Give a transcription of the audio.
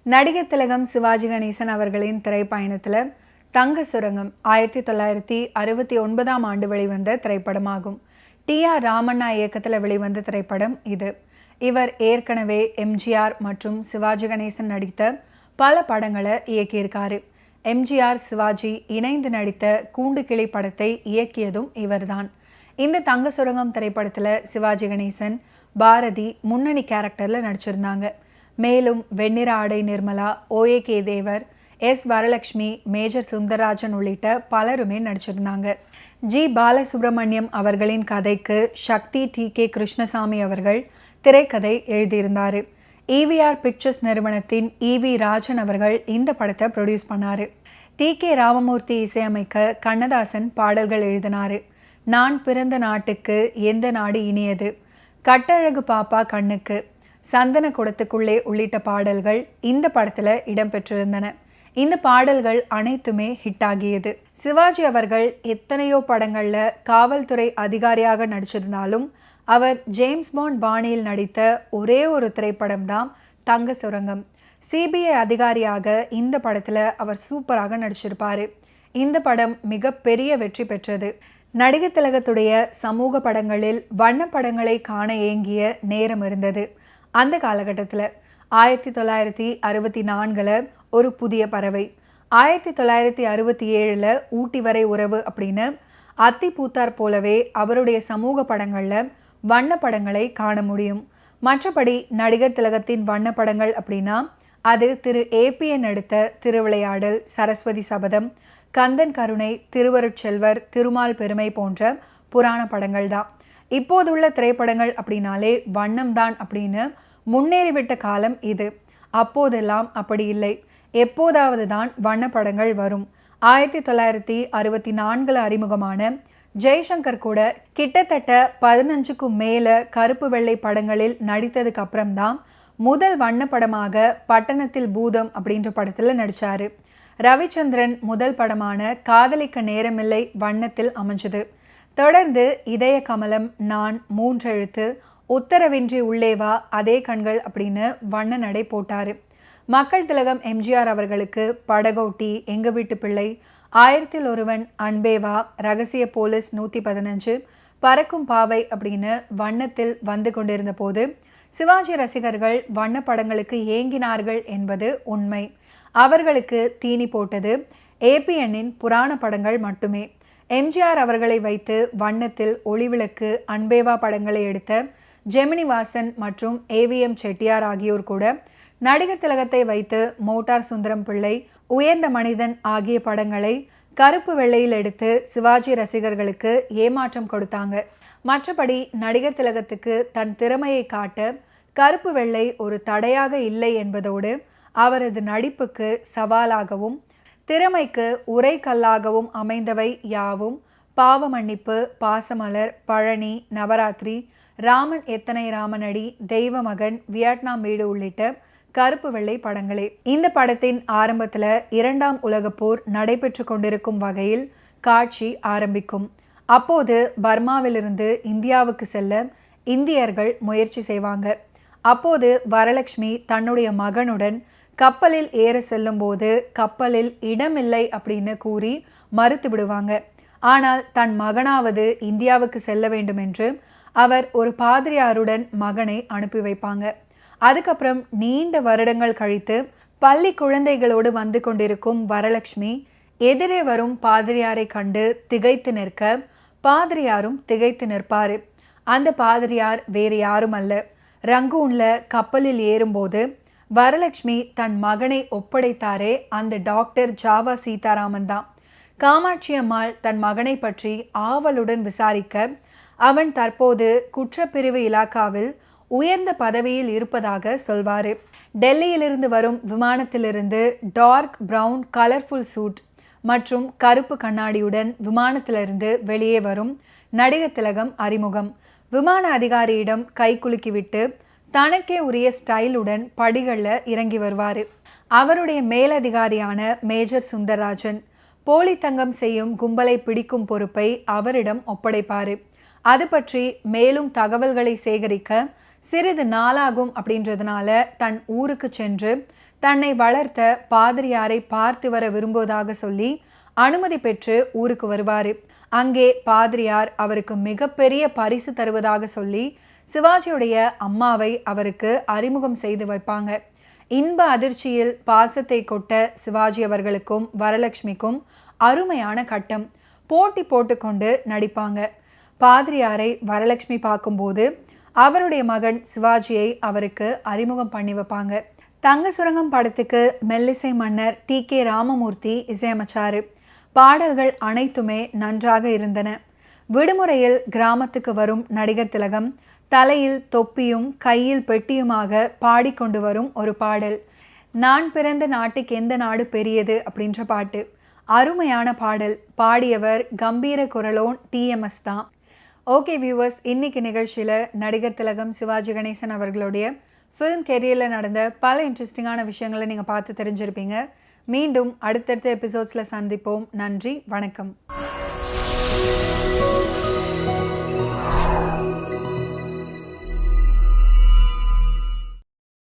நடிகர் திலகம் சிவாஜி கணேசன் அவர்களின் திரைப்பயணத்தில் தங்க சுரங்கம் 1969ஆம் ஆண்டு வெளிவந்த திரைப்படமாகும். டி.ஆர். ராமண்ணா இயக்கத்தில் வெளிவந்த திரைப்படம் இது. இவர் ஏற்கனவே எம்ஜிஆர் மற்றும் சிவாஜி கணேசன் நடித்த பல படங்களை இயக்கியிருக்காரு. எம்ஜிஆர் சிவாஜி இணைந்து நடித்த கூண்டுக்கிளி படத்தை இயக்கியதும் இவர்தான். இந்த தங்க சுரங்கம் திரைப்படத்தில் சிவாஜி கணேசன், பாரதி முன்னணி கேரக்டரில் நடிச்சிருந்தாங்க. மேலும் வெண்ணிற ஆடை நிர்மலா, ஓ.ஏ.கே. தேவர், எஸ். வரலட்சுமி, மேஜர் சுந்தரராஜன் உள்ளிட்ட பலருமே நடிச்சிருந்தாங்க. ஜி. பாலசுப்ரமணியம் அவர்களின் கதைக்கு சக்தி டி.கே. கிருஷ்ணசாமி அவர்கள் திரைக்கதை எழுதியிருந்தார். ஈ.வி.ஆர். பிக்சர்ஸ் நிறுவனத்தின் ஈ.வி. ராஜன் அவர்கள் இந்த படத்தை ப்ரொடியூஸ் பண்ணார். டி.கே. ராமமூர்த்தி இசையமைக்க கண்ணதாசன் பாடல்கள் எழுதினார். நான் பிறந்த நாட்டுக்கு எந்த நாடு இனியது, கட்டழகு பாப்பா கண்ணுக்கு, சந்தன குடத்துக்குள்ளே உள்ளிட்ட பாடல்கள் இந்த படத்துல இடம்பெற்றிருந்தன. இந்த பாடல்கள் அனைத்துமே ஹிட் ஆகியது. சிவாஜி அவர்கள் எத்தனையோ படங்கள்ல காவல்துறை அதிகாரியாக நடிச்சிருந்தாலும் அவர் ஜேம்ஸ் பாண்ட் பாணியில் நடித்த ஒரே ஒரு திரைப்படம் தான் தங்க சுரங்கம். சிபிஐ அதிகாரியாக இந்த படத்துல அவர் சூப்பராக நடிச்சிருப்பாரு. இந்த படம் மிகப்பெரிய வெற்றி பெற்றது. நடிகர் திலகத்துடைய சமூக படங்களில் வண்ண படங்களை காண ஏங்கிய நேரம் இருந்தது. அந்த காலகட்டத்தில் 1964 ஒரு புதிய பறவை, 1967 ஊட்டி வரை உறவு அப்படின்னு அத்தி பூத்தார் போலவே அவருடைய சமூக படங்களில் வண்ண படங்களை காண முடியும். மற்றபடி நடிகர் திலகத்தின் வண்ண படங்கள் அப்படின்னா அது திரு ஏபிஎன் எடுத்த திருவிளையாடல், சரஸ்வதி சபதம், கந்தன் கருணை, திருவருட்செல்வர், திருமால் பெருமை போன்ற புராண படங்கள் தான். இப்போதுள்ள திரைப்படங்கள் அப்படின்னாலே வண்ணம் தான் அப்படின்னு முன்னேறிவிட்ட காலம் இது. அப்போதெல்லாம் அப்படி இல்லை. எப்போதாவது தான் வண்ண படங்கள் வரும். 1964 அறிமுகமான ஜெய்சங்கர் கூட கிட்டத்தட்ட 15க்கும் மேல கருப்பு வெள்ளை படங்களில் நடித்ததுக்கு அப்புறம்தான் முதல் வண்ண படமாக பட்டணத்தில் பூதம் அப்படின்ற படத்துல நடிச்சாரு. ரவிச்சந்திரன் முதல் படமான காதலிக்க நேரமில்லை வண்ணத்தில் அமைஞ்சது. தொடர்ந்து இதய கமலம், நான், மூன்றெழுத்து, உத்தரவின்றி உள்ளேவா, அதே கண்கள் அப்படின்னு வண்ண நடை போட்டாரு. மக்கள் திலகம் எம்ஜிஆர் அவர்களுக்கு படகோட்டி, எங்க வீட்டு பிள்ளை, 1000ல் ஒருவன், அன்பேவா, ரகசிய போலீஸ் 115, பறக்கும் பாவை அப்படின்னு வண்ணத்தில் வந்து கொண்டிருந்த போது சிவாஜி ரசிகர்கள் வண்ண படங்களுக்கு ஏங்கினார்கள் என்பது உண்மை. அவர்களுக்கு தீனி போட்டது ஏபிஎன்னின் புராண படங்கள் மட்டுமே. எம்ஜிஆர் அவர்களை வைத்து வண்ணத்தில் ஒளிவிளக்கு, அன்பேவா படங்களை எடுத்த ஜெமினி வாசன் மற்றும் ஏவிஎம் செட்டியார் ஆகியோர் கூட நடிகர் திலகத்தை வைத்து மோட்டார் சுந்தரம் பிள்ளை, உயர்ந்த மனிதன் ஆகிய படங்களை கருப்பு வெள்ளையில் எடுத்து சிவாஜி ரசிகர்களுக்கு ஏமாற்றம் கொடுத்தாங்க. மற்றபடி நடிகர் திலகத்துக்கு தன் திறமையை காட்ட கருப்பு வெள்ளை ஒரு தடையாக இல்லை என்பதோடு அவரது நடிப்புக்கு சவாலாகவும் திறமைக்கு உரைக்கல்லாகவும் அமைந்தவை யாவும் பாவ மன்னிப்பு, பாசமலர், பழனி, நவராத்திரி, ராமன் எத்தனை ராமனடி, தெய்வ மகன், வியட்நாம் வீடு உள்ளிட்ட கருப்பு வெள்ளை படங்களே. இந்த படத்தின் ஆரம்பத்தில் 2ஆம் உலகப் போர் நடைபெற்று கொண்டிருக்கும் வகையில் காட்சி ஆரம்பிக்கும். அப்போது பர்மாவிலிருந்து இந்தியாவுக்கு செல்ல இந்தியர்கள் முயற்சி செய்வாங்க. அப்போது வரலட்சுமி தன்னுடைய மகனுடன் கப்பலில் ஏற செல்லும் போது கப்பலில் இடமில்லை அப்படின்னு கூறி மறுத்து விடுவாங்க. ஆனால் தன் மகனாவது இந்தியாவுக்கு செல்ல வேண்டும் என்று அவர் ஒரு பாதிரியாருடன் மகனை அனுப்பி வைப்பாங்க. அதுக்கப்புறம் நீண்ட வருடங்கள் கழித்து பள்ளி குழந்தைகளோடு வந்து கொண்டிருக்கும் வரலட்சுமி எதிரே வரும் பாதிரியாரை கண்டு திகைத்து நிற்க பாதிரியாரும் திகைத்து நிற்பாரு. அந்த பாதிரியார் வேறு யாரும் அல்ல, ரங்கூன்ல கப்பலில் ஏறும்போது வரலட்சுமி தன் மகனை ஒப்படைத்தாரே அந்த டாக்டர் ஜாவா சீதாராமன் தான். காமாட்சி அம்மாள் தன் மகனை பற்றி ஆவலுடன் விசாரிக்க அவன் தற்போது குற்றப்பிரிவு இலாக்காவில் உயர்ந்த பதவியில் இருப்பதாக சொல்வாரு. டெல்லியிலிருந்து வரும் விமானத்திலிருந்து டார்க் பிரவுன் கலர்ஃபுல் சூட் மற்றும் கருப்பு கண்ணாடியுடன் விமானத்திலிருந்து வெளியே வரும் நடிகர் திலகம் அறிமுகம். விமான அதிகாரியிடம் கை குலுக்கிவிட்டு தனக்கே உரிய ஸ்டைலுடன் படிகளில் இறங்கி வருவார். அவருடைய மேலதிகாரியான மேஜர் சுந்தரராஜன் போலி தங்கம் செய்யும் கும்பலை பிடிக்கும் பொறுப்பை அவரிடம் ஒப்படைப்பார். அது பற்றி மேலும் தகவல்களை சேகரிக்க சிறிது நாளாகும் அப்படின்றதுனால தன் ஊருக்கு சென்று தன்னை வளர்த்த பாதிரியாரை பார்த்து வர விரும்புவதாக சொல்லி அனுமதி பெற்று ஊருக்கு வருவார். அங்கே பாதிரியார் அவருக்கு மிகப்பெரிய பரிசு தருவதாக சொல்லி சிவாஜியுடைய அம்மாவை அவருக்கு அறிமுகம் செய்து வைப்பாங்க. இன்ப அதிர்ச்சியில் பாசத்தை கொட்ட சிவாஜி அவர்களுக்கும் வரலட்சுமிக்கும் அருமையான கட்டம். போட்டி போட்டுக்கொண்டு நடிப்பாங்க. பாதிரியாரை வரலட்சுமி பார்க்கும்போது அவருடைய மகன் சிவாஜியை அவருக்கு அறிமுகம் பண்ணி வைப்பாங்க. தங்க சுரங்கம் படத்துக்கு மெல்லிசை மன்னர் TK ராமமூர்த்தி இசையமைச்சாரு. பாடல்கள் அனைத்துமே நன்றாக இருந்தன. விடுமுறையில் கிராமத்துக்கு வரும் நடிகர் திலகம் தலையில் தொப்பியும் கையில் பெட்டியுமாக பாடிக்கொண்டு வரும் ஒரு பாடல். நான் பிறந்த நாட்டுக்கு எந்த நாடு பெரியது அப்படின்ற பாட்டு. அருமையான பாடல். பாடியவர் கம்பீர குரலோன் TMS தான். ஓகே வியூவர்ஸ், இன்னைக்கு நிகழ்ச்சியில் நடிகர் திலகம் சிவாஜி கணேசன் அவர்களுடைய ஃபிலிம் கெரியரில் நடந்த பல இன்ட்ரெஸ்டிங்கான விஷயங்களை நீங்கள் பார்த்து தெரிஞ்சிருப்பீங்க. மீண்டும் அடுத்தடுத்த எபிசோட்ஸில் சந்திப்போம். நன்றி, வணக்கம்.